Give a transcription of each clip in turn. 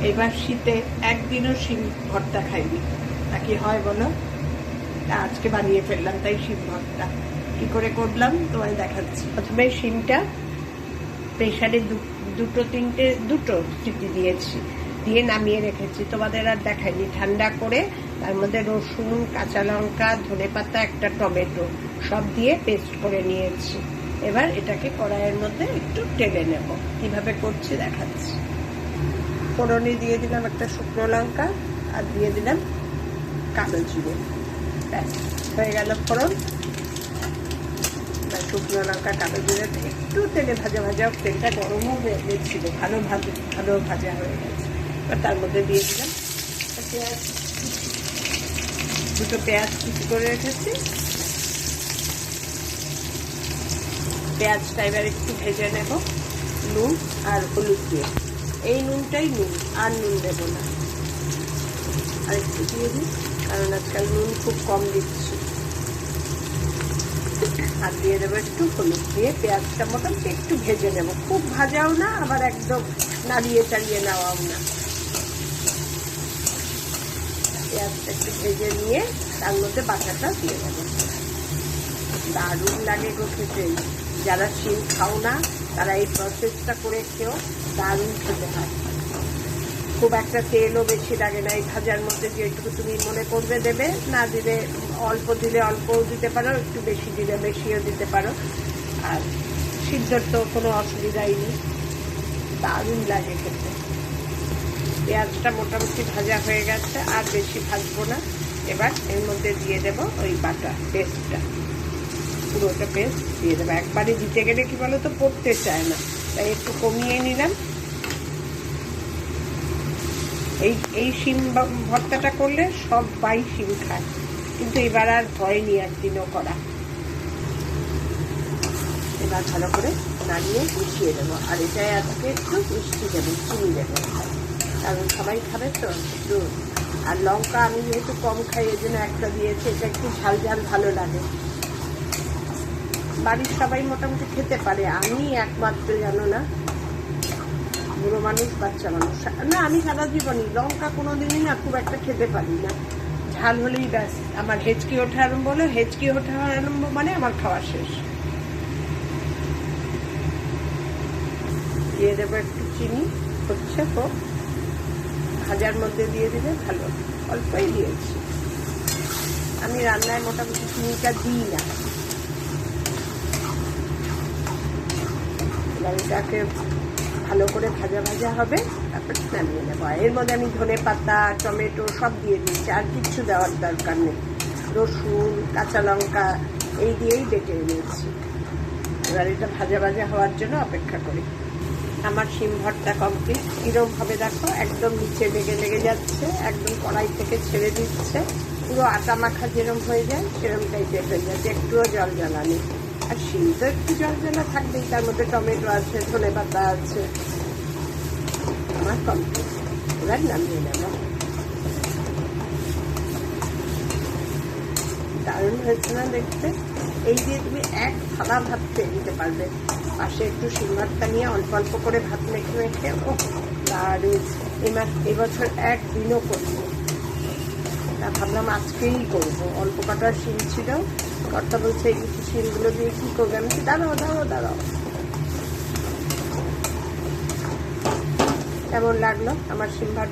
এবার শীতে একদিনও শিম ভর্তা খাইনি, তা কি হয় বলো? আজকে বানিয়ে ফেললাম তাই শিম ভর্তা। কি করে করলাম তোমায় দেখাচ্ছি। প্রথমে শিমটা প্রেশারে দুটো সিটি দিয়েছি, দিয়ে নামিয়ে রেখেছি, তোমাদের আর দেখাইনি। ঠান্ডা করে তার মধ্যে রসুন, কাঁচা লঙ্কা, ধনেপাতা, একটা টমেটো সব দিয়ে পেস্ট করে নিয়েছি। এবার এটাকে কড়াইয়ের মধ্যে একটু টেলে নেব। কিভাবে করছি দেখাচ্ছি। ফোড়নে দিয়ে দিলাম একটা শুকনো লঙ্কা আর দিয়ে দিলাম কালো জিরে। ব্যাস হয়ে গেল ফোড়ন। শুকনো লঙ্কা, কালো জিরে একটু তেলে ভাজা ভাজা, তেলটা গরমও হয়ে গেছিল, ভালো ভাজা হয়ে গেছে। এবার তার মধ্যে দিয়ে দিলাম পেঁয়াজ, দুটো পেঁয়াজ কুচি করে রেখেছি। পেঁয়াজটা এবার একটু ভেজে নেব নুন আর হলুদ দিয়ে। এই নুনটাই নুন, আর নুন দেবো না। আর একটু দিয়ে দিই, কারণ আজকাল নুন খুব কম দিচ্ছি। আর দিয়ে দেবো একটু হলুদ দিয়ে পেঁয়াজটা মোটামুটি একটু ভেজে নেব, খুব ভাজাও না আবার একদম নাড়িয়ে চাড়িয়ে নেওয়াও না। পেঁয়াজটা একটু ভেজে নিয়ে তার মধ্যে বাটাটা দিয়ে দেবো। দারুণ লাগে গো খেতে। যারা শিম খাও না তারা এই প্রসেসটা করে খেও, দারুণ খেতে হয়। খুব একটা তেলও বেশি লাগে না এই ভাজার মধ্যে, যেটুকু তুমি মনে করবে দেবে। না দিলে অল্প দিলে অল্পও দিতে পারো, একটু বেশি দিলে বেশিও দিতে পারো। আর সিদ্ধর তো কোনো অসুবিধাই নেই, দারুণ লাগে খেতে। পেঁয়াজটা মোটামুটি ভাজা হয়ে গেছে, আর বেশি ভাজবো না। এবার এর মধ্যে দিয়ে দেবো ওই বাটা পেস্টটা, পুরোটা পেস্ট দিয়ে দেবো। একবারে দিতে গেলে কি বলো তো পড়তে চায় না, তাই একটু কমিয়ে নিলাম। এই শিম ভর্তাটা করলে সবাই শিম খায়, কিন্তু এবার আর হয়নি একদিনও করা। এবার ভালো করে নাড়িয়ে মিশিয়ে দেবো। আর এটাই আজকে একটু মিষ্টি দেবো, চিনি দেবো, কারণ সবাই খাবে তো একটু। আর লঙ্কা আমি যেহেতু কম খাই এই জন্য একটা দিয়েছি, এটা একটু ঝাল ঝাল ভালো লাগে। বাড়ির সবাই মোটামুটি খেতে পারে, আমি একমাত্র জানো না, বুড়ো মানুষ বাচ্চা মানুষ না। আমি সারা জীবনই লঙ্কা কোনোদিনই না খুব একটা খেতে পারি না। ঝাল হলেই ব্যাস আমার হেঁচকি ওঠা আরম্ভ হলো, হেঁচকি ওঠা আরম্ভ মানে আমার খাওয়া শেষ। দিয়ে দেবো একটু চিনি, হচ্ছে হোক, ভাজার মধ্যে দিয়ে দিলে ভালো। অল্পই দিয়েছি, আমি রান্নায় মোটামুটি চিনিটা দিই না। এবার এটাকে ভালো করে ভাজা ভাজা হবে, তারপর নামিয়ে নেবো। এর মধ্যে আমি ধনেপাতা, টমেটো সব দিয়ে দিয়েছি, আর কিচ্ছু দেওয়ার দরকার নেই। রসুন, কাঁচা লঙ্কা এই দিয়েই বেটে নিয়েছি। এবার এটা ভাজা ভাজা হওয়ার জন্য অপেক্ষা করি। আমার শিম ভর্তা কমপ্লিট। কিরম হবে দেখো, একদম নিচে লেগে লেগে যাচ্ছে, একদম কড়াই থেকে ছেড়ে দিচ্ছে, পুরো আটা মাখা যেরম হয়ে যায় সেরম টাইপের হয়ে যাচ্ছে, একটুও জল জ্বালা নেই। আর শিম তো একটু জল জ্বালা থাকবেই, তার মধ্যে টমেটো আছে, ধনেপাতা আছে। আমার কমপ্লিট। এবার নামিয়ে নেব। দারুণ হয়েছে না দেখতে? এই দিয়ে তুমি এক থালা ভাত খেয়ে নিতে পারবে। পাশে একটু শিম ভর্তা নিয়ে অল্প অল্প করে ভাত মেখে মেখে, ও দারুণ। এবছর একদিনও করবো, তা ভাবলাম আজকেই করবো। অল্প কটার শিম ছিল, কর্তা বলছে এই শিমগুলো দিয়ে কি করবে? আমি দাঁড়াও দাঁড়াও দাঁড়াও। কেমন লাগলো আমার শিম ভাত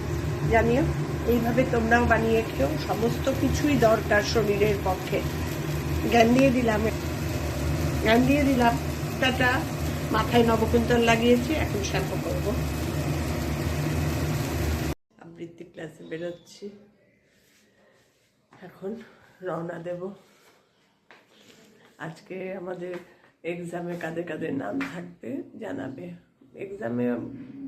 জানিও। এইভাবে তোমরাও বানিয়ে খেও, সমস্ত কিছুই দরকার শরীরের পক্ষে। জ্ঞান দিয়ে দিলাম। টাটা। মাথায় নবকুন্তল লাগিয়েছি, এখন শ্যাম্পু করবো। আবৃত্তি ক্লাসে বেরোচ্ছি, এখন রওনা দেব। আজকে আমাদের এক্সামে কাদের কাদের নাম থাকবে জানাবে। এক্সামে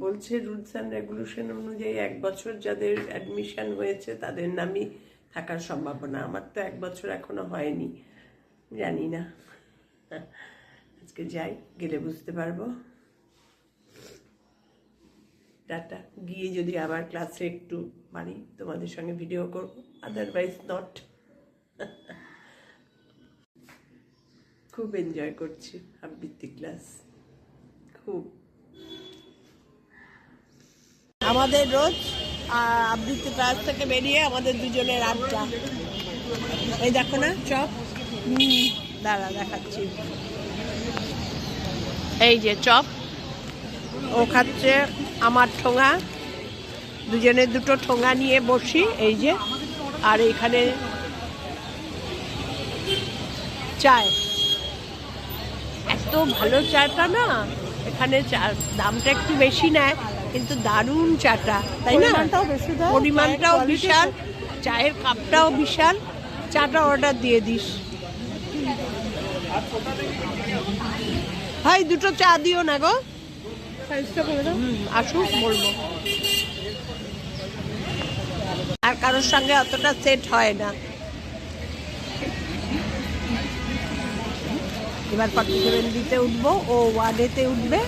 বলছে রুলস অ্যান্ড রেগুলেশন অনুযায়ী 1 বছর যাদের অ্যাডমিশন হয়েছে তাদের নামই থাকার সম্ভাবনা। আমার তো 1 বছর এখনো হয়নি, জানি না। আজকে যাই, গেলে বুঝতে পারবো। টাটা। গিয়ে যদি আবার ক্লাসে একটু পারি তোমাদের সঙ্গে ভিডিও করব, আদারওয়াইজ নট। খুব এনজয় করছি আবৃত্তি ক্লাস, খুব। আমাদের রোজ আবৃত্তি ক্লাস থেকে বেরিয়ে আমাদের দুজনের আড্ডা। এই দেখো না চপ, দাঁড়া দেখাচ্ছি। এই যে চপ, ও খাচ্ছে আমার ঠোঙা, দুজনে দুটো ঠোঙা নিয়ে বসি এই যে। আর এইখানে চায়, এত ভালো চাটা না এখানে, দামটা একটু বেশি নেয় কিন্তু দারুণ চাটা, তাই না? পরিমাণটাও বিশাল, চায়ের কাপটাও বিশাল। চাটা অর্ডার দিয়ে দিস ভাই, দুটো চা দিও না গো, আসুক বলবো। আর কারোর সঙ্গে অতটা সেট হয় না। এবার 47 দিতে উঠবো, ও 1 এতে উঠবে।